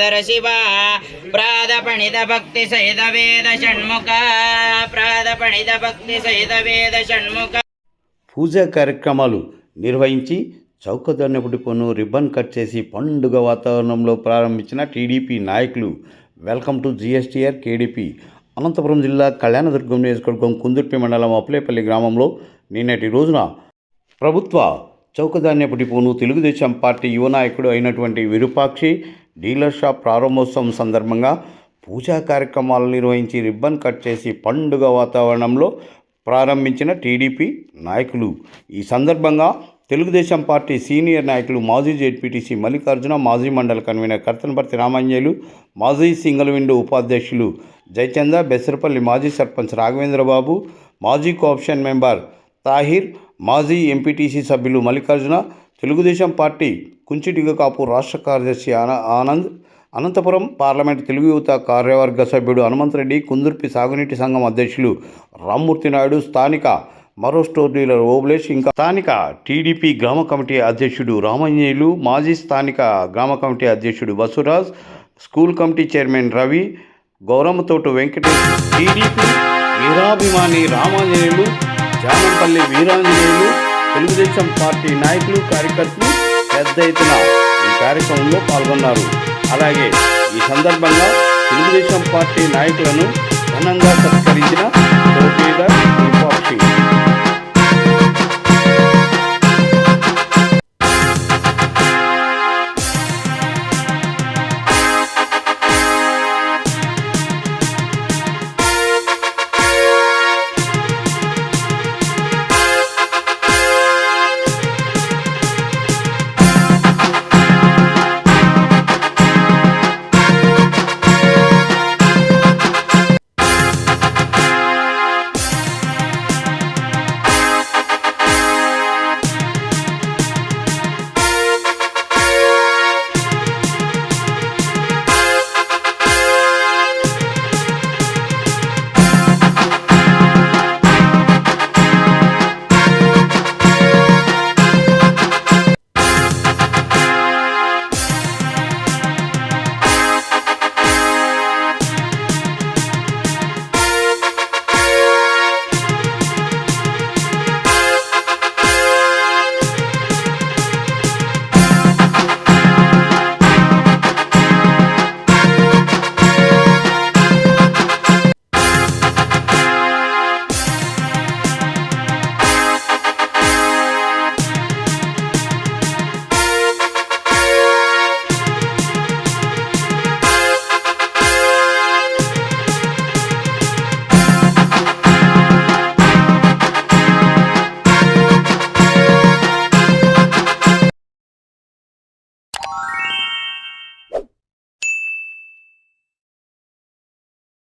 గంగాధర శివ ప్రాదపణిత భక్తి సహిత వేద షణ్ముఖ ప్రాదపణిత భక్తి సహిత వేద షణ్ముఖ. పూజా కార్యక్రమాలు నిర్వహించి చౌకధన్యపుటి పన్ను రిబ్బన్ కట్ చేసి పండుగ వాతావరణంలో ప్రారంభించిన టీడీపీ నాయకులు. వెల్కమ్ టు జిఎస్టీఆర్ కేడీపీ. అనంతపురం జిల్లా కళ్యాణదుర్గం నియోజకవర్గం కుందుర్పి మండలం అప్లేపల్లి గ్రామంలో నిన్నటి రోజున ప్రభుత్వ చౌకధాన్యపు డిపోను తెలుగుదేశం పార్టీ యువ నాయకుడు అయినటువంటి విరూపాక్షి డీలర్ షాప్ ప్రారంభోత్సవం సందర్భంగా పూజా కార్యక్రమాలు నిర్వహించి రిబ్బన్ కట్ చేసి పండుగ వాతావరణంలో ప్రారంభించిన టీడీపీ నాయకులు. ఈ సందర్భంగా తెలుగుదేశం పార్టీ సీనియర్ నాయకులు మాజీ జెడ్పీటీసీ మల్లికార్జున, మాజీ మండల కన్వీనర్ కర్తనపర్తి రామాంజనేయులు, మాజీ సింగిల్ విండో ఉపాధ్యక్షులు జయచంద, బెసరపల్లి మాజీ సర్పంచ్ రాఘవేంద్రబాబు, మాజీ కోఆప్షన్ మెంబర్ తాహిర్, మాజీ ఎంపీటీసీ సభ్యులు మల్లికార్జున, తెలుగుదేశం పార్టీ కుంచిటిగ కాపు రాష్ట్ర కార్యదర్శి ఆనంద్, అనంతపురం పార్లమెంటు తెలుగు యువత కార్యవర్గ సభ్యుడు హనుమంతరెడ్డి, కుందుర్పి సాగునీటి సంఘం అధ్యక్షులు రామ్మూర్తి నాయుడు, స్థానిక మరో స్టోర్ డీలర్ ఓబులేష్, ఇంకా స్థానిక టీడీపీ గ్రామ కమిటీ అధ్యక్షుడు రామాంజనేయులు, మాజీ స్థానిక గ్రామ కమిటీ అధ్యక్షుడు Basuraj, school committee chairman Ravi, గౌరమ్మతోటు వెంకటేష్, టీడీపీ వీరాభిమాని రామాంజనేయులు, జానంపల్లి వీరాంజనేయులు, తెలుగుదేశం పార్టీ నాయకులు, కార్యకర్తలు పెద్ద ఎత్తున ఈ కార్యక్రమంలో పాల్గొన్నారు. అలాగే ఈ సందర్భంగా తెలుగుదేశం పార్టీ నాయకులను ఘనంగా సత్కరించిన విరూపాక్షి.